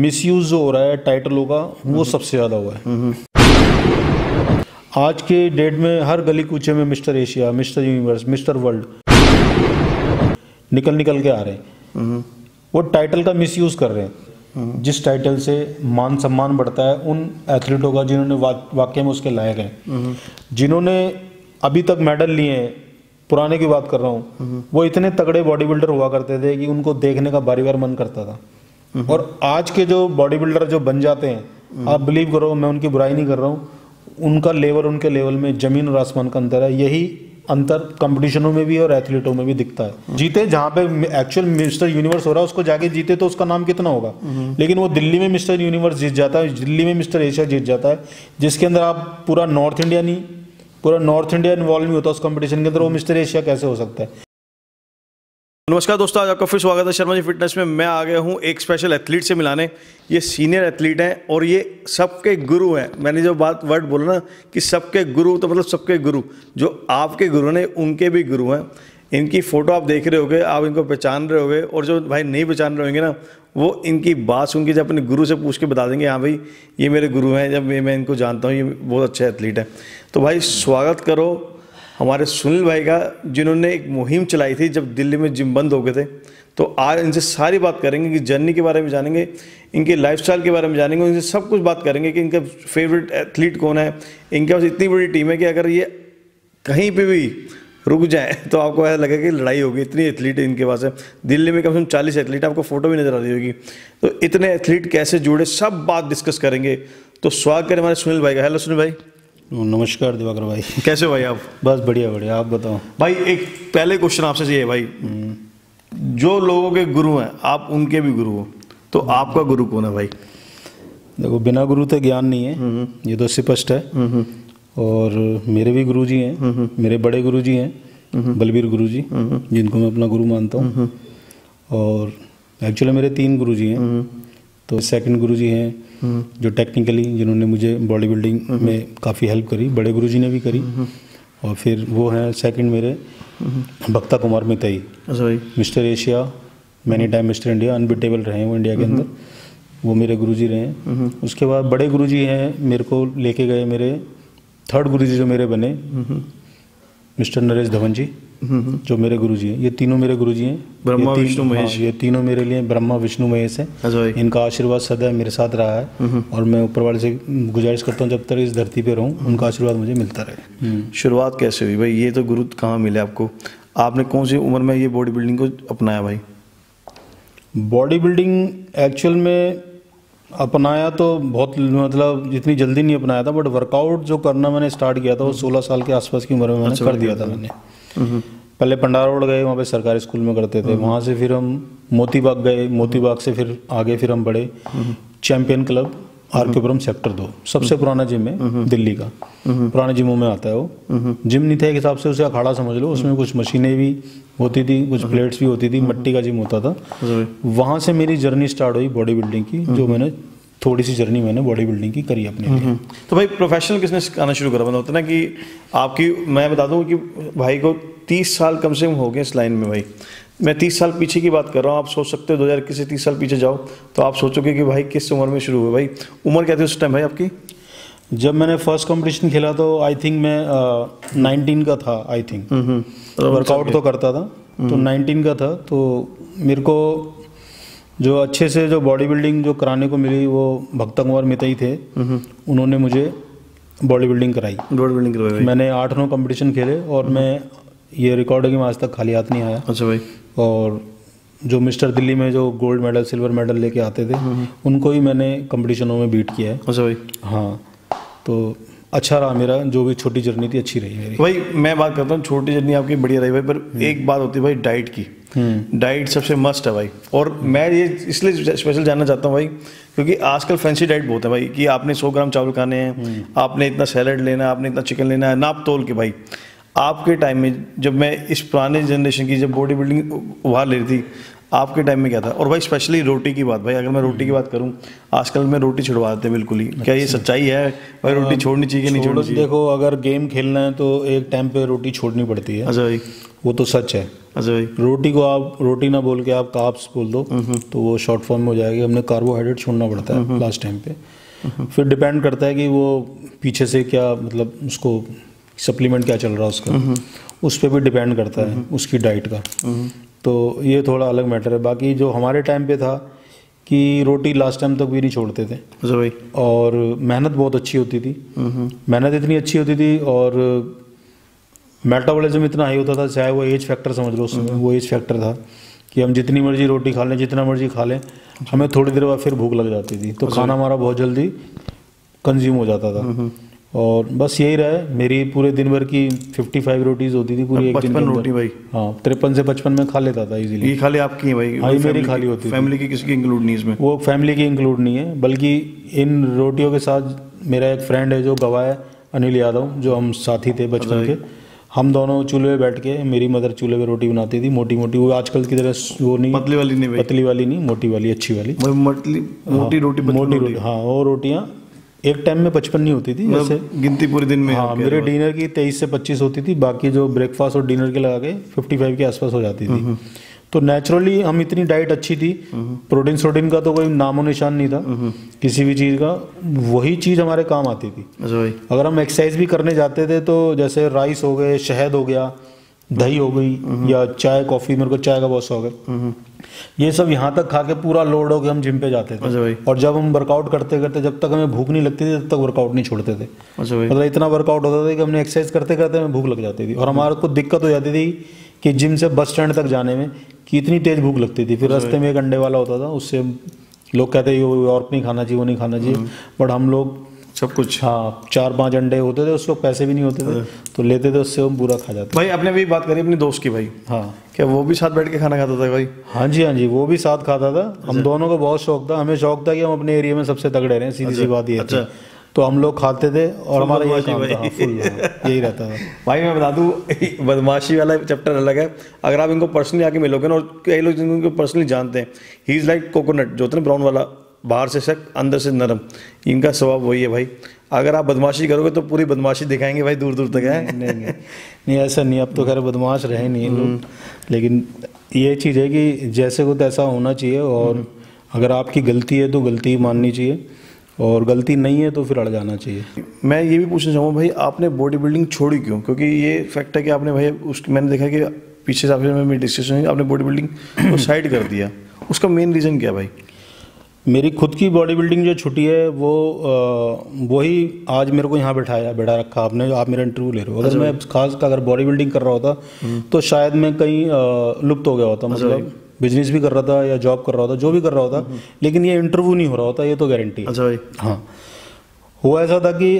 Misuse जो हो रहा है टाइटलों का वो सबसे ज़्यादा हुआ है। आज के डेट में हर गली कूचे में mister Asia, mister universe, mister world निकल के आ रहे हैं। वो टाइटल का मिसयूज कर रहे हैं। जिस टाइटल से मान सम्मान बढ़ता है उन एथलीटों का जिन्होंने वाकई में उसके लायक हैं, जिन्होंने अभी तक मेडल लिए हैं। पुराने की बात कर रहा हूँ, वो इतने तगड़े बॉडी बिल्डर हुआ करते थे कि उनको देखने का बारी बार मन करता था। और आज के जो बॉडी बिल्डर जो बन जाते हैं, आप बिलीव करो, मैं उनकी बुराई नहीं कर रहा हूँ, उनका लेवल, उनके लेवल में जमीन और आसमान का अंतर है। यही अंतर कंपटीशनों में भी और एथलीटों में भी दिखता है। जीते जहाँ पे एक्चुअल मिस्टर यूनिवर्स हो रहा है उसको जाके जीते तो उसका नाम कितना होगा, लेकिन वो दिल्ली में मिस्टर यूनिवर्स जीत जाता है, दिल्ली में मिस्टर एशिया जीत जाता है, जिसके अंदर आप पूरा नॉर्थ इंडिया इन्वॉल्व नहीं होता उस कंपटीशन के अंदर, वो मिस्टर एशिया कैसे हो सकता है। नमस्कार दोस्तों, आज आपका फिर स्वागत है शर्मा जी फिटनेस में। मैं आ गया हूँ एक स्पेशल एथलीट से मिलाने। ये सीनियर एथलीट हैं और ये सबके गुरु हैं। मैंने जो वर्ड बोला ना कि सबके गुरु, तो मतलब सबके गुरु, जो आपके गुरु ने उनके भी गुरु हैं। इनकी फ़ोटो आप देख रहे होगे, आप इनको पहचान रहे होगे, और जो भाई नहीं पहचान रहे होंगे ना, वो इनकी बात सुन के जब अपने गुरु से पूछ के बता देंगे, हाँ भाई ये मेरे गुरु हैं, जब मैं इनको जानता हूँ, ये बहुत अच्छे एथलीट हैं। तो भाई स्वागत करो हमारे सुनील भाई का, जिन्होंने एक मुहिम चलाई थी जब दिल्ली में जिम बंद हो गए थे। तो आज इनसे सारी बात करेंगे कि जर्नी के बारे में जानेंगे, इनके लाइफस्टाइल के बारे में जानेंगे, इनसे सब कुछ बात करेंगे कि इनका फेवरेट एथलीट कौन है। इनके पास इतनी बड़ी टीम है कि अगर ये कहीं पे भी रुक जाए तो आपको ऐसा लगेगा कि लड़ाई होगी, इतनी एथलीट इनके पास है। दिल्ली में कम से कम 40 एथलीट, आपको फोटो भी नजर आ रही होगी। तो इतने एथलीट कैसे जुड़े, सब बात डिस्कस करेंगे। तो स्वागत करें हमारे सुनील भाई का। हेलो सुनील भाई। नमस्कार दिवाकर भाई, कैसे हो भाई आप? बस बढ़िया बढ़िया, आप बताओ भाई। एक पहले क्वेश्चन आपसे चाहिए भाई, जो लोगों के गुरु हैं आप उनके भी गुरु हो, तो आपका गुरु कौन है भाई? देखो, बिना गुरु तो ज्ञान नहीं है, ये तो स्पष्ट है। और मेरे भी गुरु जी हैं, मेरे बड़े गुरु जी हैं बलबीर गुरु जी, जिनको मैं अपना गुरु मानता हूँ। और एक्चुअली मेरे 3 गुरु जी हैं। तो सेकंड गुरु जी हैं जो टेक्निकली, जिन्होंने मुझे बॉडी बिल्डिंग में काफ़ी हेल्प करी, बड़े गुरु जी ने भी करी। और फिर वो हैं सेकंड मेरे Bhakta Kumar Mitai, mister Asia, many time mister India, unbeatable रहे हैं वो इंडिया के अंदर, वो मेरे गुरु जी रहे हैं। उसके बाद बड़े गुरु जी हैं, मेरे को लेके गए, मेरे थर्ड गुरु जी जो मेरे बने, मिस्टर नरेश धवन जी, जो मेरे गुरुजी हैं। ये तीनों मेरे गुरुजी हैं, ब्रह्मा विष्णु महेश। ये तीनों मेरे लिए ब्रह्मा विष्णु महेश है। इनका आशीर्वाद सदैव मेरे साथ रहा है, और मैं ऊपर वाले से गुजारिश करता हूँ जब तक इस धरती पे रहूँ उनका आशीर्वाद मुझे मिलता रहे। शुरुआत कैसे हुई भाई? ये तो गुरु कहाँ मिले आपको? आपने कौन सी उम्र में ये बॉडी बिल्डिंग को अपनाया भाई? बॉडी बिल्डिंग एक्चुअल में अपनाया तो बहुत, मतलब इतनी जल्दी नहीं अपनाया था, बट वर्कआउट जो करना मैंने स्टार्ट किया था वो 16 साल के आसपास की उम्र में मैंने कर दिया था। मैंने पहले पंडारा रोड गए, वहाँ पे सरकारी स्कूल में करते थे। वहाँ से फिर हम मोती बाग गए, मोती बाग से फिर आगे फिर हम बढ़े चैंपियन क्लब आरकेपुरम सेक्टर 2, सबसे पुराना जिम है दिल्ली का, पुराने जिमों में आता है वो। जिम नहीं था एक हिसाब से, उसे अखाड़ा समझ लो। उसमें कुछ मशीनें भी होती थी, कुछ प्लेट्स भी होती थी, मिट्टी का जिम होता था। वहाँ से मेरी जर्नी स्टार्ट हुई बॉडी बिल्डिंग की, जो मैंने थोड़ी सी जर्नी मैंने बॉडी बिल्डिंग की करी अपने लिए। तो भाई प्रोफेशनल किसने आना शुरू करा? मतलब होता ना कि आपकी, मैं बता दूं कि भाई को 30 साल कम से कम हो गए इस लाइन में भाई। मैं 30 साल पीछे की बात कर रहा हूँ। आप सोच सकते हो 2021 से 30 साल पीछे जाओ तो आप सोचोगे कि भाई किस उम्र में शुरू हुआ। भाई उम्र क्या थी उस टाइम भाई आपकी? जब मैंने फर्स्ट कंपटीशन खेला तो आई थिंक मैं 19 का था, आई थिंक। वर्कआउट तो करता था, तो 19 का था। तो मेरे को जो अच्छे से जो बॉडी बिल्डिंग जो कराने को मिली वो भक्ता कुमार मितई थे। उन्होंने मुझे बॉडी बिल्डिंग कराई। मैंने 8-9 कंपटीशन खेले, और मैं ये रिकॉर्ड है कि मैं आज तक खाली हाथ नहीं आया। अच्छा भाई। और जो मिस्टर दिल्ली में जो गोल्ड मेडल, सिल्वर मेडल लेके आते थे, उनको ही मैंने कंपटीशनों में बीट किया है। अच्छा भाई। हाँ, तो अच्छा रहा मेरा, जो भी छोटी जर्नी थी अच्छी रही मेरी। भाई मैं बात करता हूँ, छोटी जर्नी आपकी बढ़िया रही भाई, पर एक बात होती है भाई डाइट की। डाइट सबसे मस्ट है भाई। और मैं ये इसलिए स्पेशल जानना चाहता हूँ भाई, क्योंकि आजकल फैंसी डाइट बहुत है भाई, कि आपने 100 ग्राम चावल खाने हैं, आपने इतना सैलड लेना है, आपने इतना चिकन लेना है, नाप तोल के। भाई आपके टाइम में, जब मैं इस पुराने जनरेशन की जब बॉडी बिल्डिंग उभार ले रही थी, आपके टाइम में क्या था? और भाई स्पेशली रोटी की बात, भाई अगर मैं रोटी की बात करूं, आजकल में रोटी छुड़वा देते हैं बिल्कुल ही, क्या ये सच्चाई है भाई? रोटी छोड़नी चाहिए कि नहीं छोड़नी चाहिए? देखो, अगर गेम खेलना है तो एक टाइम पे रोटी छोड़नी पड़ती है। अच्छा भाई। वो तो सच है। अच्छा भाई। रोटी को आप रोटी ना बोल के आप कार्ब्स बोल दो तो वो शॉर्ट फॉर्म में हो जाएगी। हमने कार्बोहाइड्रेट छोड़ना पड़ता है लास्ट टाइम पे। फिर डिपेंड करता है कि वो पीछे से क्या, मतलब उसको सप्लीमेंट क्या चल रहा है उसका, उस पर भी डिपेंड करता है उसकी डाइट का। तो ये थोड़ा अलग मैटर है। बाकी जो हमारे टाइम पे था कि रोटी लास्ट टाइम तक भी नहीं छोड़ते थे। अच्छा भाई। और मेहनत बहुत अच्छी होती थी। मेहनत इतनी अच्छी होती थी और मेटाबॉलिज्म इतना हाई होता था, चाहे वो एज फैक्टर समझ लो, उसमें वो एज फैक्टर था कि हम जितनी मर्जी रोटी खा लें, जितना मर्जी खा लें, हमें थोड़ी देर बाद फिर भूख लग जाती थी। तो खाना हमारा बहुत जल्दी कंज्यूम हो जाता था। और बस यही रहा है, मेरी पूरे दिन भर की 55 रोटीज होती थी पूरी एक दिन के अंदर। रोटी भाई? हाँ, 53 से 55 में खा लेता था इजीली। ये खाली आपकी है भाई? हाँ, मेरी खाली होती थी। फैमिली की किसी की इंक्लूड नहीं इसमें? वो फैमिली की इंक्लूड नहीं है, बल्कि इन रोटियों के साथ मेरा एक फ्रेंड है जो गवाह है, अनिल यादव, जो हम साथी थे बचपन के। हम दोनों चूल्हे पे बैठ के, मेरी मदर चूल्हे पे रोटी बनाती थी, मोटी मोटी, वो आजकल की तरह वो नहीं, पतली वाली नहीं भाई? पतली वाली नहीं, मोटी वाली, अच्छी वाली। मोटी रोटी, मोटी रोटी। हाँ, वो रोटियाँ एक टाइम में 55 नहीं होती थी वैसे, गिनती पूरे दिन में। हाँ, मेरे डिनर की 23 से 25 होती थी, बाकी जो ब्रेकफास्ट और डिनर के लगा के 55 के आसपास हो जाती थी। तो नेचुरली हम, इतनी डाइट अच्छी थी, प्रोटीन का तो कोई नामो निशान नहीं था किसी भी चीज़ का। वही चीज़ हमारे काम आती थी। अगर हम एक्सरसाइज भी करने जाते थे तो जैसे राइस हो गए, शहद हो गया, दही हो गई, या चाय कॉफ़ी, मेरे को चाय का बहुत शौक है, ये सब यहाँ तक खा के पूरा लोड हो के हम जिम पे जाते थे। और जब हम वर्कआउट करते करते, जब तक हमें भूख नहीं लगती थी, तब तक वर्कआउट नहीं छोड़ते थे। मतलब इतना वर्कआउट होता था कि हमने एक्सरसाइज करते करते हमें भूख लग जाती थी। और हमारे को दिक्कत हो जाती थी कि जिम से बस स्टैंड तक जाने में कि इतनी तेज भूख लगती थी। फिर रास्ते में एक अंडे वाला होता था, उससे लोग कहते हैं ये और नहीं खाना चाहिए, वो नहीं खाना चाहिए, बट हम लोग सब कुछ, हाँ, 4-5 अंडे होते थे, उसको पैसे भी नहीं होते थे तो लेते थे, उससे हम पूरा खा जाते। भाई आपने भी बात करी अपने दोस्त की भाई, हाँ, क्या वो भी साथ बैठ के खाना खाता था भाई? हाँ जी, हाँ जी, वो भी साथ खाता था। हम दोनों को बहुत शौक था, हमें शौक था कि हम अपने एरिया में सबसे तगड़े रहे, सीधी सी बात ये थी। तो हम लोग खाते थे और हमारा ये काम था, फुल यही रहता था। भाई मैं बता दूं, बदमाशी वाला चैप्टर अलग है। अगर आप इनको पर्सनली आके मिलोगे ना, और कई लोग जिनको पर्सनली जानते हैं, ही इज़ लाइक कोकोनट, जो होता है ब्राउन वाला, बाहर से सख्त अंदर से नरम, इनका स्वभाव वही है भाई। अगर आप बदमाशी करोगे तो पूरी बदमाशी दिखाएंगे भाई, दूर दूर तक है। नहीं ऐसा नहीं, अब तो खैर बदमाश रहे नहीं लोग, लेकिन ये चीज़ है कि जैसे को तैसा होना चाहिए। और अगर आपकी गलती है तो गलती माननी चाहिए, और गलती नहीं है तो फिर अड़ जाना चाहिए। मैं ये भी पूछना चाहूँगा भाई, आपने बॉडी बिल्डिंग छोड़ी क्यों? क्योंकि ये फैक्ट है कि आपने भाई मैंने देखा कि पीछे से मेरी डिस्कशन है, आपने बॉडी बिल्डिंग को साइड कर दिया, उसका मेन रीज़न क्या भाई? मेरी खुद की बॉडी बिल्डिंग जो छुट्टी है वो वही आज मेरे को यहाँ बैठा रखा आपने, जो आप मेरा इंटरव्यू ले रहे हो। अगर मैं खास अगर बॉडी बिल्डिंग कर रहा होता तो शायद मैं कहीं लुप्त हो गया होता, मतलब बिजनेस भी कर रहा था या जॉब कर रहा होता, जो भी कर रहा होता, लेकिन ये इंटरव्यू नहीं हो रहा होता, ये तो गारंटी है। अच्छा भाई। हाँ, हुआ ऐसा था कि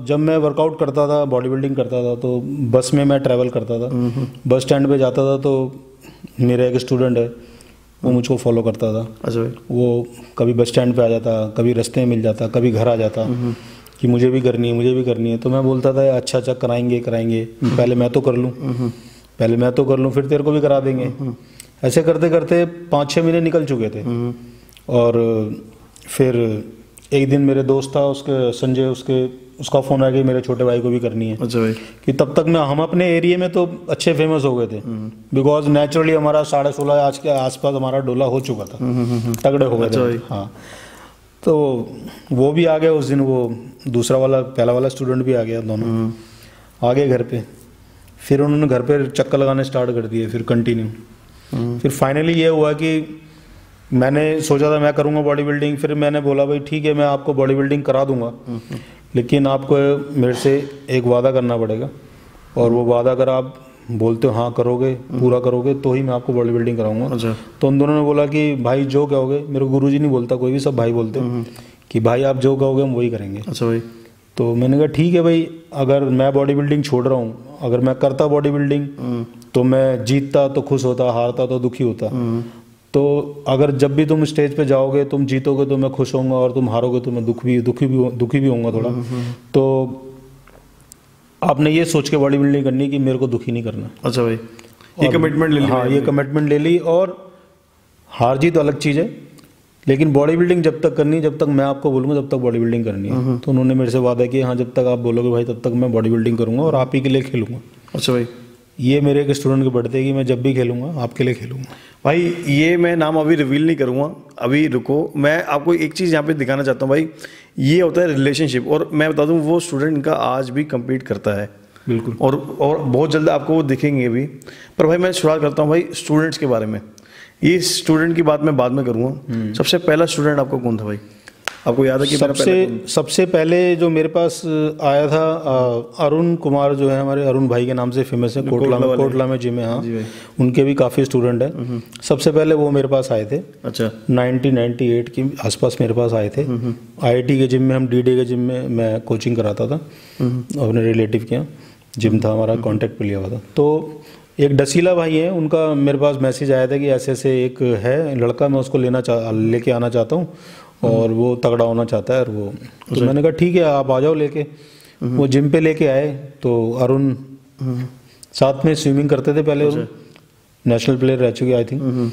जब मैं वर्कआउट करता था, बॉडी बिल्डिंग करता था, तो बस में मैं ट्रैवल करता था, बस स्टैंड पे जाता था, तो मेरा एक स्टूडेंट है, वो मुझको फॉलो करता था। अच्छा भाई। वो कभी बस स्टैंड पे आ जाता, कभी रास्ते में मिल जाता, कभी घर आ जाता कि मुझे भी करनी है, मुझे भी करनी है। तो मैं बोलता था अच्छा अच्छा कराएंगे, पहले मैं तो कर लूँ, फिर तेरे को भी करा देंगे। ऐसे करते करते 5-6 महीने निकल चुके थे। और फिर एक दिन मेरे दोस्त था, उसके संजय, उसका फ़ोन आ गया, मेरे छोटे भाई को भी करनी है। अच्छा भाई। कि तब तक हम अपने एरिया में तो अच्छे फेमस हो गए थे, बिकॉज नेचुरली हमारा 16.5 आज के आसपास हमारा डोला हो चुका था, तगड़े हो गए थे। हाँ, तो वो भी आ गया उस दिन, वो दूसरा वाला, पहला वाला स्टूडेंट भी आ गया, दोनों आ गए घर पे। फिर उन्होंने घर पे चक्कर लगाने स्टार्ट कर दिए, फिर कंटिन्यू। फिर फाइनली ये हुआ कि मैंने सोचा था मैं करूँगा बॉडी बिल्डिंग, फिर मैंने बोला भाई ठीक है, मैं आपको बॉडी बिल्डिंग करा दूंगा, लेकिन आपको मेरे से एक वादा करना पड़ेगा, और वो वादा अगर आप बोलते हो हाँ करोगे, पूरा करोगे, तो ही मैं आपको बॉडी बिल्डिंग कराऊंगा। अच्छा। तो उन दोनों ने बोला कि भाई जो कहोगे, मेरे को गुरुजी नहीं बोलता कोई भी, सब भाई बोलते कि भाई आप जो कहोगे हम वही करेंगे। अच्छा भाई। तो मैंने कहा ठीक है भाई, अगर मैं बॉडी बिल्डिंग छोड़ रहा हूँ, अगर मैं करता बॉडी बिल्डिंग तो मैं जीतता तो खुश होता, हारता तो दुखी होता। तो अगर जब भी तुम स्टेज पे जाओगे, तुम जीतोगे तो मैं खुश होऊंगा, और तुम हारोगे तो मैं दुखी भी होऊंगा थोड़ा। तो आपने ये सोच के बॉडी बिल्डिंग करनी कि मेरे को दुखी नहीं करना। अच्छा भाई, ये कमिटमेंट ले ली। हाँ, ये कमिटमेंट ले ली। और हार जीत अलग चीज़ है, लेकिन बॉडी बिल्डिंग जब तक करनी है, जब तक मैं आपको बोलूँगा तब तक बॉडी बिल्डिंग करनी है। तो उन्होंने मेरे से वादा किया, हाँ जब तक आप बोलोगे भाई तब तक मैं बॉडी बिल्डिंग करूँगा और आप ही के लिए खेलूँगा। अच्छा भाई, ये मेरे एक स्टूडेंट के बर्थडे की मैं जब भी खेलूँगा आपके लिए खेलूँगा। भाई ये मैं नाम अभी रिवील नहीं करूँगा, अभी रुको। मैं आपको एक चीज़ यहाँ पे दिखाना चाहता हूँ भाई, ये होता है रिलेशनशिप। और मैं बता दूँ वो स्टूडेंट इनका आज भी कम्पीट करता है, बिल्कुल। और बहुत जल्द आपको वो दिखेंगे भी। पर भाई मैं शुरुआत करता हूँ भाई स्टूडेंट्स के बारे में। ये स्टूडेंट की बात मैं बाद में करूँगा। सबसे पहला स्टूडेंट आपको कौन था भाई, आपको याद है कि सबसे पहले जो मेरे पास आया था अरुण कुमार, जो है हमारे अरुण भाई के नाम से फेमस है, कोटला में जिम है। हाँ, उनके भी काफ़ी स्टूडेंट हैं। सबसे पहले वो मेरे पास आए थे। अच्छा। 1998 के आसपास मेरे पास आए थे। IIT के जिम में, हम DD के जिम में मैं कोचिंग कराता था, अपने रिलेटिव के यहाँ जिम था हमारा, कॉन्टैक्ट पे लिया हुआ था। तो एक डसीला भाई है, उनका मेरे पास मैसेज आया था कि ऐसे ऐसे एक है लड़का, मैं उसको लेके आना चाहता हूँ और वो तगड़ा होना चाहता है। और वो तो मैंने कहा ठीक है आप आ जाओ लेके। वो जिम पे लेके आए। तो अरुण साथ में स्विमिंग करते थे पहले, नेशनल प्लेयर रह चुके आई थिंक।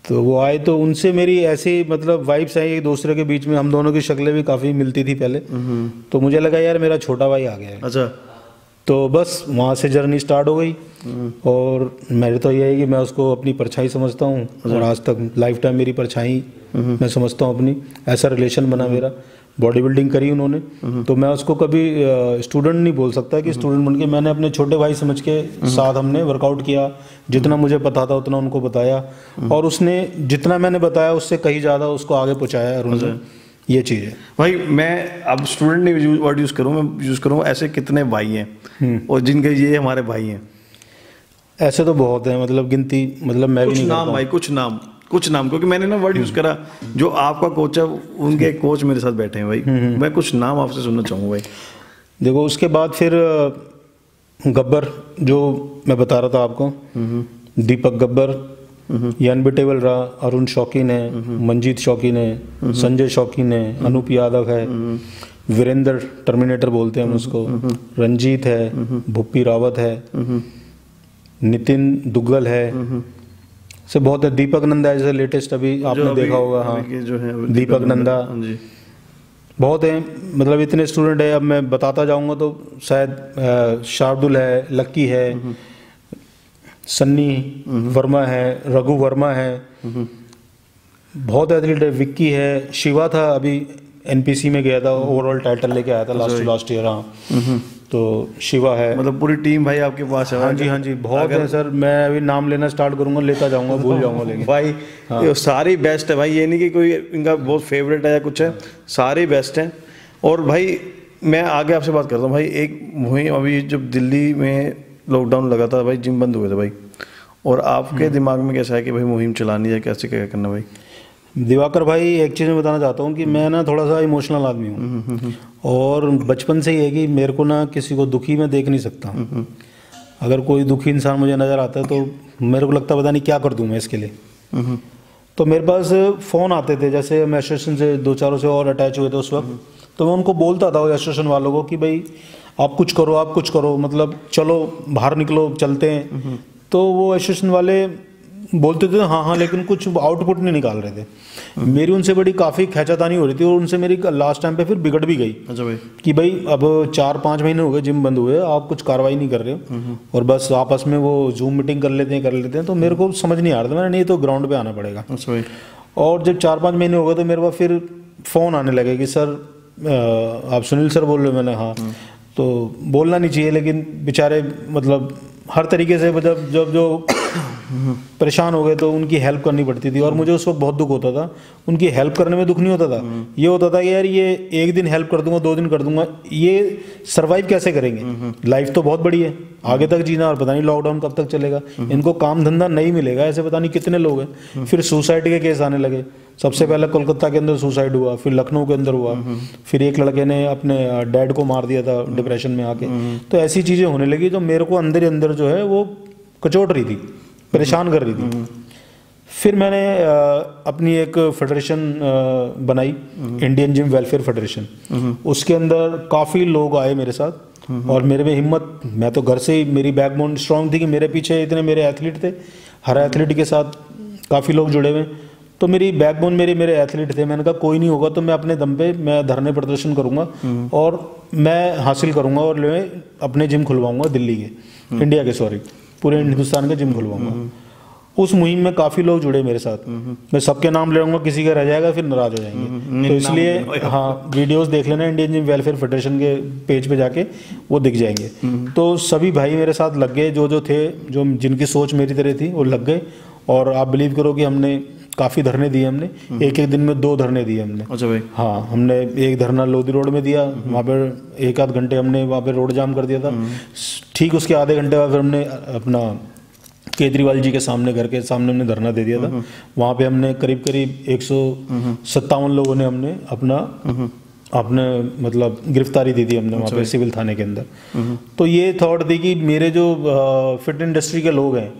तो वो आए तो उनसे मेरी ऐसी मतलब वाइब्स आई एक दूसरे के बीच में, हम दोनों की शक्लें भी काफ़ी मिलती थी पहले। तो मुझे लगा यार मेरा छोटा भाई आ गया है। अच्छा। तो बस वहाँ से जर्नी स्टार्ट हो गई। और मेरे तो ये है कि मैं उसको अपनी परछाई समझता हूँ, और आज तक लाइफ टाइम मेरी परछाई मैं समझता हूँ अपनी। ऐसा रिलेशन बना मेरा। बॉडी बिल्डिंग करी उन्होंने, तो मैं उसको कभी स्टूडेंट नहीं बोल सकता कि स्टूडेंट बन के, मैंने अपने छोटे भाई समझ के साथ हमने वर्कआउट किया। जितना मुझे पता था उतना उनको बताया, और उसने जितना मैंने बताया उससे कहीं ज़्यादा उसको आगे पहुँचाया। और ये चीज़ है भाई। मैं अब स्टूडेंट नहीं वर्ड यूज़ करूँ, मैं यूज़ करूँ ऐसे कितने भाई हैं और जिनके ये हमारे भाई हैं। ऐसे तो बहुत हैं, मतलब गिनती, मतलब मैं भी नहीं नाम भाई, कुछ नाम क्योंकि मैंने ना वर्ड यूज़ करा, जो आपका कोच है उनके कोच मेरे साथ बैठे हैं भाई। मैं कुछ नाम आपसे सुनना चाहूँगा भाई। देखो उसके बाद फिर गब्बर, जो मैं बता रहा था आपको, दीपक गब्बर ये अनबिटेबल रहा। अरुण शौकीन है, मंजीत शौकीन है, संजय शौकीन है, अनूप यादव है, वीरेंद्र टर्मिनेटर बोलते हैं हम उसको, रंजीत है, भुप्पी रावत है, नितिन दुग्गल है, से बहुत है। दीपक नंदा जैसे लेटेस्ट अभी आपने देखा होगा। हाँ, जो है दीपक नंदा बहुत है। मतलब इतने स्टूडेंट है, अब मैं बताता जाऊंगा तो शायद शार्दुल है, लक्की है, सन्नी वर्मा है, रघु वर्मा है, बहुत एथलीट है, विक्की है, शिवा था अभी NPC में गया था, ओवरऑल टाइटल लेके आया था लास्ट ईयर। हाँ, तो शिवा है। मतलब पूरी टीम भाई आपके पास है? हाँ जी बहुत है सर। मैं अभी नाम लेना स्टार्ट करूंगा, लेता जाऊंगा, भूल जाऊंगा, लेकिन भाई हाँ। सारी बेस्ट है भाई, ये नहीं कि कोई इनका बहुत फेवरेट है या कुछ है, सारी बेस्ट हैं। और भाई मैं आगे आपसे बात करता हूँ भाई। एक मुहिम अभी जब दिल्ली में लॉकडाउन लगा था भाई, जिम बंद हुए थे भाई, और आपके दिमाग में कैसा है कि भाई मुहिम चलानी है, कैसे क्या करना भाई? दिवाकर भाई एक चीज़ मैं बताना चाहता हूँ कि मैं ना थोड़ा सा इमोशनल आदमी हूँ, और बचपन से ही है कि मेरे को ना किसी को दुखी मैं देख नहीं सकता। अगर कोई दुखी इंसान मुझे नज़र आता है तो मेरे को लगता है पता नहीं क्या कर दूँ मैं इसके लिए। तो मेरे पास फ़ोन आते थे, जैसे हम एसोसिएशन से 2-4 से और अटैच हुए थे उस वक्त, तो मैं उनको बोलता था एसोसिएशन वालों को कि भाई आप कुछ करो, मतलब चलो बाहर निकलो, चलते हैं। तो वो एसोसिएशन वाले बोलते थे हाँ, लेकिन कुछ आउटपुट नहीं निकाल रहे थे। मेरी उनसे बड़ी काफ़ी खैचातानी हो रही थी, और उनसे मेरी लास्ट टाइम पे फिर बिगड़ भी गई। अच्छा भाई, कि भाई अब 4-5 महीने हो गए जिम बंद हुए, आप कुछ कार्रवाई नहीं कर रहे हो, और बस आपस में वो जूम मीटिंग कर लेते हैं। तो मेरे को समझ नहीं आ रहा था, मैंने नहीं तो ग्राउंड पे आना पड़ेगा। अच्छा भाई। और जब 4-5 महीने हो गए तो मेरे पास फिर फ़ोन आने लगे कि सर आप सुनील सर बोल रहे हो? मैंने हाँ। तो बोलना नहीं चाहिए, लेकिन बेचारे मतलब हर तरीके से, मतलब जब जो परेशान हो गए तो उनकी हेल्प करनी पड़ती थी, और मुझे उस वक्त बहुत दुख होता था। उनकी हेल्प करने में दुख नहीं होता था, ये होता था कि यार ये एक दिन हेल्प कर दूंगा, 2 दिन कर दूंगा, ये सरवाइव कैसे करेंगे? लाइफ तो बहुत बड़ी है, आगे तक जीना, और पता नहीं लॉकडाउन कब तक चलेगा, इनको काम धंधा नहीं मिलेगा, ऐसे पता नहीं कितने लोग हैं। फिर सुसाइड के केस आने लगे। सबसे पहले कोलकाता के अंदर सुसाइड हुआ, फिर लखनऊ के अंदर हुआ, फिर एक लड़के ने अपने डैड को मार दिया था डिप्रेशन में आके। तो ऐसी चीज़ें होने लगी जो मेरे को अंदर ही अंदर जो है वो कचोट रही थी, परेशान कर रही थी। फिर मैंने अपनी एक फेडरेशन बनाई, इंडियन जिम वेलफेयर फेडरेशन। उसके अंदर काफ़ी लोग आए मेरे साथ, और मेरे में हिम्मत, मैं तो घर से ही, मेरी बैकबोन स्ट्रांग थी कि मेरे पीछे इतने मेरे एथलीट थे, हर एथलीट के साथ काफ़ी लोग जुड़े हुए। तो मेरी बैकबोन मेरे एथलीट थे। मैंने कहा कोई नहीं होगा तो मैं अपने दम पे मैं धरने प्रदर्शन करूंगा और मैं हासिल करूंगा और मैं अपने जिम खुलवाऊंगा दिल्ली के, इंडिया के, सॉरी पूरे हिंदुस्तान के जिम खुलवाऊंगा। उस मुहिम में काफ़ी लोग जुड़े मेरे साथ। मैं सबके नाम ले लूँगा, किसी का रह जाएगा फिर नाराज हो जाएंगे, तो इसलिए हाँ वीडियोस देख लेना इंडियन जिम वेलफेयर फेडरेशन के पेज पे जाके, वो दिख जाएंगे। तो सभी भाई मेरे साथ लग गए, जो थे, जो जिनकी सोच मेरी तरह थी वो लग गए। और आप बिलीव करो कि हमने काफ़ी धरने दिए, हमने एक दिन में 2 धरने दिए हमने। अच्छा भाई। हाँ, हमने एक धरना लोधी रोड में दिया, वहाँ पर 1 आध घंटे हमने वहाँ पर रोड जाम कर दिया था। ठीक उसके आधे घंटे बाद फिर हमने अपना केजरीवाल जी के सामने, घर के सामने हमने धरना दे दिया था। वहाँ पे हमने करीब 157 लोगों ने हमने अपने मतलब गिरफ्तारी दी थी हमने वहाँ पे सिविल थाने के अंदर। तो ये थॉट थी कि मेरे जो फिट इंडस्ट्री के लोग हैं,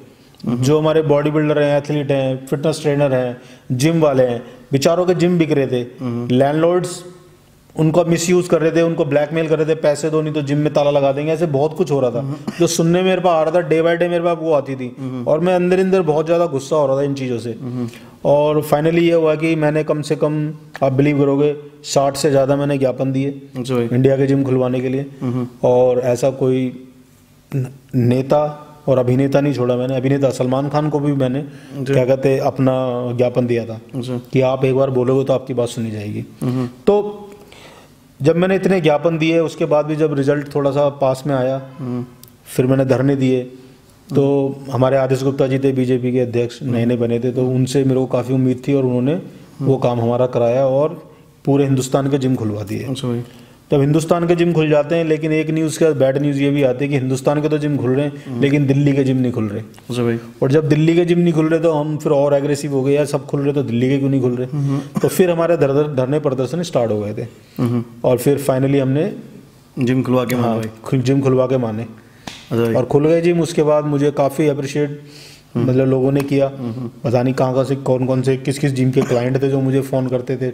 जो हमारे बॉडी बिल्डर हैं, एथलीट हैं, फिटनेस ट्रेनर हैं, जिम वाले हैं, बेचारों के जिम बिक रहे थे। लैंडलॉर्ड्स उनका मिसयूज कर रहे थे, उनको ब्लैकमेल कर रहे थे, पैसे दो नहीं तो जिम में ताला लगा देंगे, ऐसे बहुत कुछ हो रहा था जो सुनने मेरे पास आ रहा था। डे बाय डे मेरे पास वो आती थी और मैं अंदर बहुत ज़्यादा गुस्सा हो रहा था इन चीज़ों से। और फाइनली ये हुआ कि मैंने कम से कम, आप बिलीव करोगे, 60 से ज़्यादा मैंने ज्ञापन दिए इंडिया के जिम खुलवाने के लिए। और ऐसा कोई नेता और अभिनेता नहीं छोड़ा मैंने। अभिनेता सलमान खान को भी मैंने क्या कहते अपना ज्ञापन दिया था कि आप एक बार बोलोगे तो आपकी बात सुनी जाएगी। तो जब मैंने इतने ज्ञापन दिए, उसके बाद भी जब रिजल्ट थोड़ा सा पास में आया, फिर मैंने धरने दिए। तो हमारे आदेश गुप्ता जी थे, बीजेपी के अध्यक्ष, नए बने थे, तो उनसे मेरे को काफ़ी उम्मीद थी और उन्होंने वो काम हमारा कराया और पूरे हिंदुस्तान के जिम खुलवा दिए। तब हिंदुस्तान के जिम खुल जाते हैं, लेकिन एक न्यूज़ का बैड न्यूज़ ये भी आती है कि हिंदुस्तान के तो जिम खुल रहे हैं लेकिन दिल्ली के जिम नहीं खुल रहे। और जब दिल्ली के जिम नहीं खुल रहे तो हम फिर और एग्रेसिव हो गए, यार सब खुल रहे तो दिल्ली के क्यों नहीं खुल रहे। तो फिर हमारे धरने प्रदर्शन स्टार्ट हो गए थे और फिर फाइनली हमने जिम खुलवा के जिम खुलवा के माने और खुल गए जिम। उसके बाद मुझे काफ़ी अप्रिशिएट मतलब लोगों ने किया। पता नहीं कहाँ से कौन से किस जिम के क्लाइंट थे जो मुझे फ़ोन करते थे,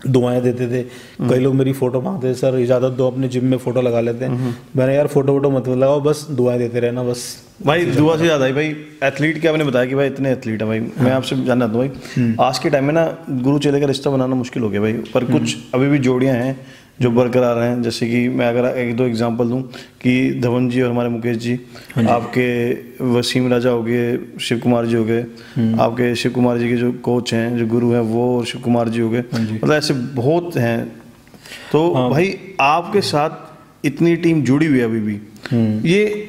दुआएं देते थे। कई लोग मेरी फ़ोटो मांगते थे, सर इजाज़त दो अपने जिम में फ़ोटो लगा लेते हैं। मैंने यार फ़ोटो मत लगाओ, बस दुआएं देते रहना बस। भाई दुआ से याद आई भाई, एथलीट के आपने बताया कि भाई इतने एथलीट है भाई। मैं आपसे जानना चाहता हूँ भाई, आज के टाइम में ना गुरु चेले का रिश्ता बनाना मुश्किल हो गया भाई, पर कुछ अभी भी जोड़ियाँ हैं जो बरकरार हैं। जैसे कि मैं अगर 1-2 एग्जांपल दूं कि धवन जी और हमारे मुकेश जी, आपके वसीम राजा हो गए, शिव कुमार जी हो गए, आपके शिव कुमार जी के जो कोच हैं, जो गुरु हैं, वो और शिव कुमार जी हो गए, मतलब ऐसे बहुत हैं। तो भाई आपके साथ इतनी टीम जुड़ी हुई है अभी भी, ये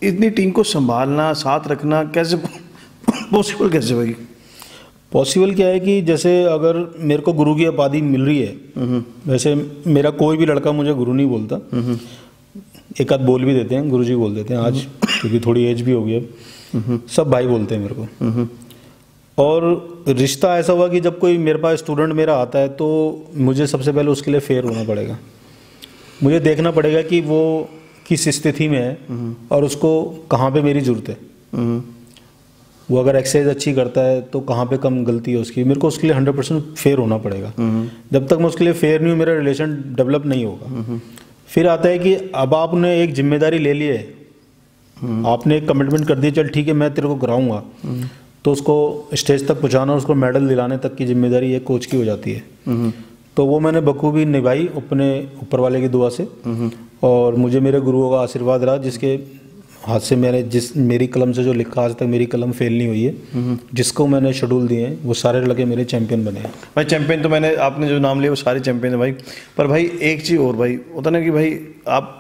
इतनी टीम को संभालना, साथ रखना कैसे पॉसिबल, कैसे भाई पॉसिबल क्या है कि जैसे अगर मेरे को गुरु की उपाधि मिल रही है, वैसे मेरा कोई भी लड़का मुझे गुरु नहीं बोलता, एक आध बोल भी देते हैं, गुरु जी बोल देते हैं आज, क्योंकि थोड़ी एज भी हो गई अब, सब भाई बोलते हैं मेरे को। और रिश्ता ऐसा हुआ कि जब कोई मेरे पास स्टूडेंट मेरा आता है तो मुझे सबसे पहले उसके लिए फेयर होना पड़ेगा। मुझे देखना पड़ेगा कि वो किस स्थिति में है और उसको कहाँ पे मेरी ज़रूरत है। वो अगर एक्सरसाइज अच्छी करता है तो कहाँ पे कम गलती है उसकी, मेरे को उसके लिए 100% फेयर होना पड़ेगा। जब तक मैं उसके लिए फेयर नहीं हूँ, मेरा रिलेशन डेवलप नहीं होगा। फिर आता है कि अब आपने एक जिम्मेदारी ले ली है, आपने एक कमिटमेंट कर दी, चल ठीक है मैं तेरे को कराऊंगा, तो उसको स्टेज तक पहुँचाना, उसको मेडल दिलाने तक की जिम्मेदारी एक कोच की हो जाती है। तो वो मैंने बखूबी निभाई अपने ऊपर वाले की दुआ से, और मुझे मेरे गुरुओं का आशीर्वाद रहा, जिसके हाथ से मेरी कलम से जो लिखा, आज तक मेरी कलम फेल नहीं हुई है। जिसको मैंने शेड्यूल दिए हैं वो सारे लड़के मेरे चैंपियन बने हैं भाई। चैंपियन तो मैंने, आपने जो नाम लिया वो सारे चैंपियन है भाई। पर भाई एक चीज़ और भाई होता ना कि भाई आप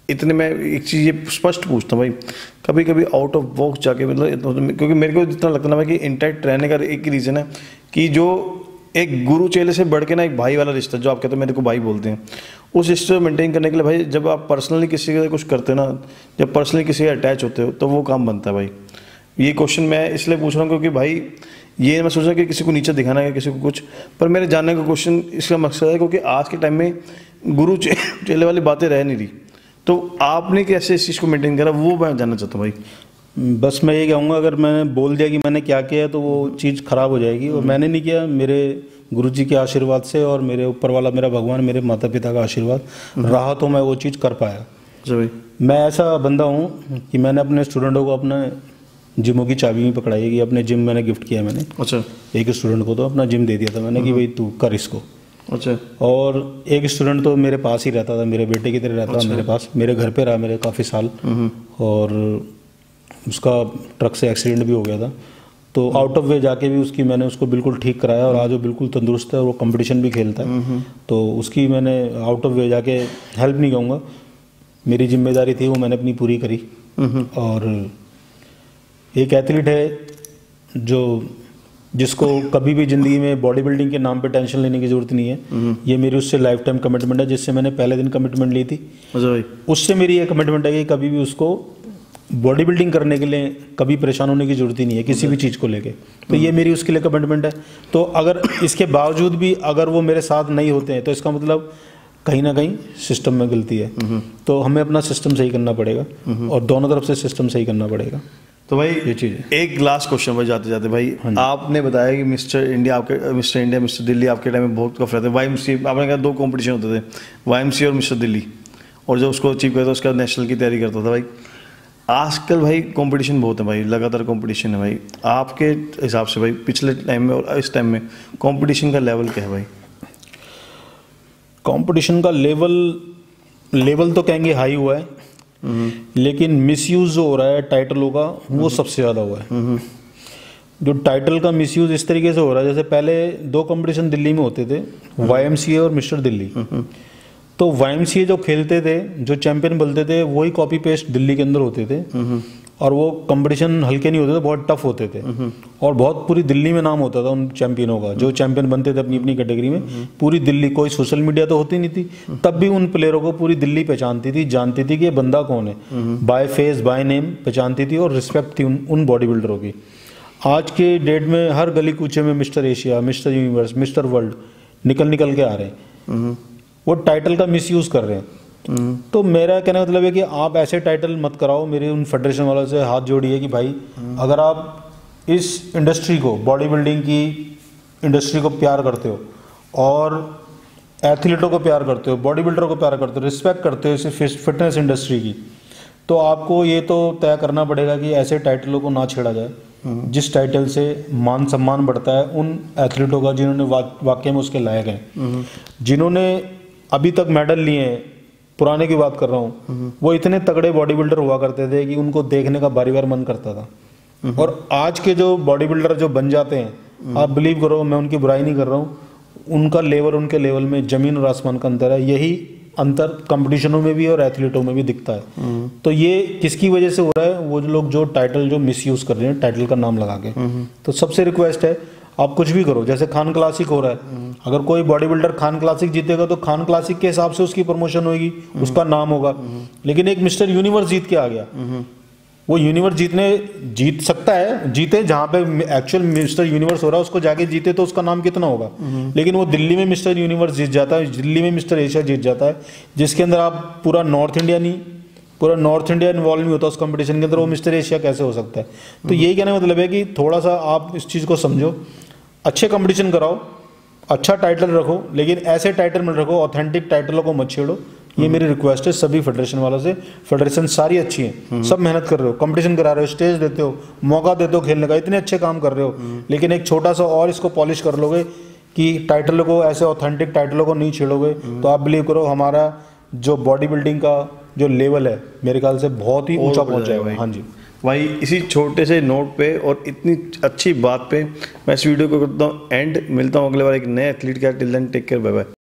इतने, मैं एक चीज़ ये स्पष्ट पूछता हूँ भाई, कभी कभी आउट ऑफ बॉक्स जाके, मतलब क्योंकि मेरे को जितना लगता ना भाई कि इंटैक्ट रहने का एक ही रीज़न है कि जो एक गुरु चेले से बढ़ के ना एक भाई वाला रिश्ता, जो आप कहते हैं मेरे को भाई बोलते हैं, उस रिश्ते को मेंटेन करने के लिए भाई, जब आप पर्सनली किसी का कुछ करते हो ना, जब पर्सनली किसी से अटैच होते हो तो वो काम बनता है भाई। ये क्वेश्चन मैं इसलिए पूछ रहा हूँ क्योंकि भाई ये मैं सोच रहा कि किसी को नीचे दिखाना है, किसी को कुछ, पर मेरे जानने का क्वेश्चन इसका मकसद है क्योंकि आज के टाइम में गुरु चेले वाली बातें रह नहीं रही, तो आपने कैसे इस चीज़ को मेंटेन करा, वो मैं जानना चाहता हूँ भाई। बस मैं ये कहूँगा, अगर मैंने बोल दिया कि मैंने क्या किया तो वो चीज़ ख़राब हो जाएगी, और मैंने नहीं किया, मेरे गुरुजी के आशीर्वाद से और मेरे ऊपर वाला मेरा भगवान, मेरे माता पिता का आशीर्वाद रहा तो मैं वो चीज़ कर पाया। जी भाई। मैं ऐसा बंदा हूँ कि मैंने अपने स्टूडेंटों को अपने जिमों की चाबी भी पकड़ाई है कि अपने जिम मैंने गिफ्ट किया मैंने अच्छा एक स्टूडेंट को, तो अपना जिम दे दिया था मैंने कि भाई तू कर इसको। अच्छा। और एक स्टूडेंट तो मेरे पास ही रहता था, मेरे बेटे की तरह रहता था मेरे पास, मेरे घर पे रहा मेरे काफ़ी साल, और उसका ट्रक से एक्सीडेंट भी हो गया था, तो आउट ऑफ वे जाके भी मैंने उसको बिल्कुल ठीक कराया, और आज वो बिल्कुल तंदुरुस्त है और वो कंपटीशन भी खेलता है। तो उसकी मैंने आउट ऑफ वे जाके हेल्प नहीं कहूँगा, मेरी जिम्मेदारी थी वो मैंने अपनी पूरी करी। और एक एथलीट है जिसको कभी भी ज़िंदगी में बॉडी बिल्डिंग के नाम पे टेंशन लेने की ज़रूरत नहीं है, ये मेरी उससे लाइफ टाइम कमिटमेंट है, जिससे मैंने पहले दिन कमिटमेंट ली थी। उससे मेरी ये कमिटमेंट है कि कभी भी उसको बॉडी बिल्डिंग करने के लिए कभी परेशान होने की ज़रूरत ही नहीं है किसी भी चीज़ को लेके। तो ये मेरी उसके लिए कमिटमेंट है। तो अगर इसके बावजूद भी अगर वो मेरे साथ नहीं होते हैं तो इसका मतलब कहीं ना कहीं सिस्टम में गलती है। तो हमें अपना सिस्टम सही करना पड़ेगा और दोनों तरफ से सिस्टम सही करना पड़ेगा। तो भाई ये चीज़ है। एक लास्ट क्वेश्चन भाई जाते जाते भाई, आपने बताया कि मिस्टर इंडिया मिस्टर दिल्ली आपके टाइम में बहुत कफ रहते थे। YMCA आपने कहा 2 कंपटीशन होते थे, YMCA और मिस्टर दिल्ली, और जब उसको अचीव करता था उसका नेशनल की तैयारी करता था भाई। आजकल भाई कंपटीशन बहुत है भाई, लगातार कंपटीशन है भाई। आपके हिसाब से भाई पिछले टाइम में और इस टाइम में कंपटीशन का लेवल क्या है भाई? कंपटीशन का लेवल तो कहेंगे हाई हुआ है, लेकिन मिसयूज जो हो रहा है टाइटलों का वो सबसे ज़्यादा हुआ है। जो टाइटल का मिसयूज इस तरीके से हो रहा है, जैसे पहले 2 कंपटीशन दिल्ली में होते थे, YMCA और मिस्टर दिल्ली। तो YMCA जो खेलते थे, जो चैंपियन बनते थे, वही कॉपी पेस्ट दिल्ली के अंदर होते थे, और वो कंपटीशन हल्के नहीं होते थे, बहुत टफ होते थे, और बहुत पूरी दिल्ली में नाम होता था उन चैंपियनों का। जो चैंपियन बनते थे अपनी अपनी कैटेगरी में, पूरी दिल्ली, कोई सोशल मीडिया तो होती नहीं थी तब भी, उन प्लेयरों को पूरी दिल्ली पहचानती थी, जानती थी कि ये बंदा कौन है, बाय फेस बाय नेम पहचानती थी, और रिस्पेक्ट थी उन बॉडी बिल्डरों की। आज के डेट में हर गली कूचे में mister Asia, mister universe, mister world निकल के आ रहे हैं, वो टाइटल का मिसयूज कर रहे हैं। तो मेरा कहने का मतलब है कि आप ऐसे टाइटल मत कराओ। मेरे उन फेडरेशन वालों से हाथ जोड़िए कि भाई अगर आप इस इंडस्ट्री को, बॉडी बिल्डिंग की इंडस्ट्री को प्यार करते हो, और एथलीटों को प्यार करते हो, बॉडी बिल्डरों को प्यार करते हो, रिस्पेक्ट करते हो इस फिटनेस इंडस्ट्री की, तो आपको ये तो तय करना पड़ेगा कि ऐसे टाइटलों को ना छेड़ा जाए जिस टाइटल से मान सम्मान बढ़ता है उन एथलीटों का जिन्होंने वाकई में उसके लायक हैं, जिन्होंने अभी तक मेडल लिए हैं। पुराने की बात कर रहा हूँ, वो इतने तगड़े बॉडी बिल्डर हुआ करते थे कि उनको देखने का बारी बार मन करता था। और आज के जो बॉडी बिल्डर जो बन जाते हैं, आप बिलीव करो, मैं उनकी बुराई नहीं कर रहा हूँ, उनका लेवल, उनके लेवल में ज़मीन और आसमान का अंतर है। यही अंतर कंपटीशनों में भी और एथलीटों में भी दिखता है। तो ये किसकी वजह से हो रहा है? वो लोग जो टाइटल जो मिसयूज कर रहे हैं टाइटल का नाम लगा के। तो सबसे रिक्वेस्ट है, आप कुछ भी करो, जैसे खान क्लासिक हो रहा है, अगर कोई बॉडी बिल्डर खान क्लासिक जीतेगा तो खान क्लासिक के हिसाब से उसकी प्रमोशन होगी, उसका नाम होगा। लेकिन एक मिस्टर यूनिवर्स जीत के आ गया, वो यूनिवर्स जीत सकता है, जीते जहाँ पे एक्चुअल मिस्टर यूनिवर्स हो रहा है उसको जाके जीते तो उसका नाम कितना होगा। लेकिन वो दिल्ली में मिस्टर यूनिवर्स जीत जाता है, दिल्ली में मिस्टर एशिया जीत जाता है, जिसके अंदर आप पूरा नॉर्थ इंडिया इन्वॉल्व नहीं होता उस कंपटीशन के अंदर, वो मिस्टर एशिया कैसे हो सकता है? तो यही कहने का मतलब है कि थोड़ा सा आप इस चीज़ को समझो, अच्छे कंपटीशन कराओ, अच्छा टाइटल रखो, लेकिन ऐसे टाइटल मत रखो, ऑथेंटिक टाइटलों को मत छेड़ो। ये मेरी रिक्वेस्ट है सभी फेडरेशन वालों से। फेडरेशन सारी अच्छी हैं, सब मेहनत कर रहे हो, कंपटीशन करा रहे हो, स्टेज देते हो, मौका देते हो खेलने का, इतने अच्छे काम कर रहे हो, लेकिन एक छोटा सा और इसको पॉलिश कर लोगे कि टाइटलों को, ऐसे ऑथेंटिक टाइटलों को नहीं छेड़ोगे, तो आप बिलीव करो हमारा जो बॉडी बिल्डिंग का जो लेवल है मेरे ख्याल से बहुत ही ऊंचा पहुंच जाएगा। हाँ जी भाई, इसी छोटे से नोट पे और इतनी अच्छी बात पे मैं इस वीडियो को करता हूँ एंड। मिलता हूँ अगले बार एक नए एथलीट के। Till then take care, bye bye.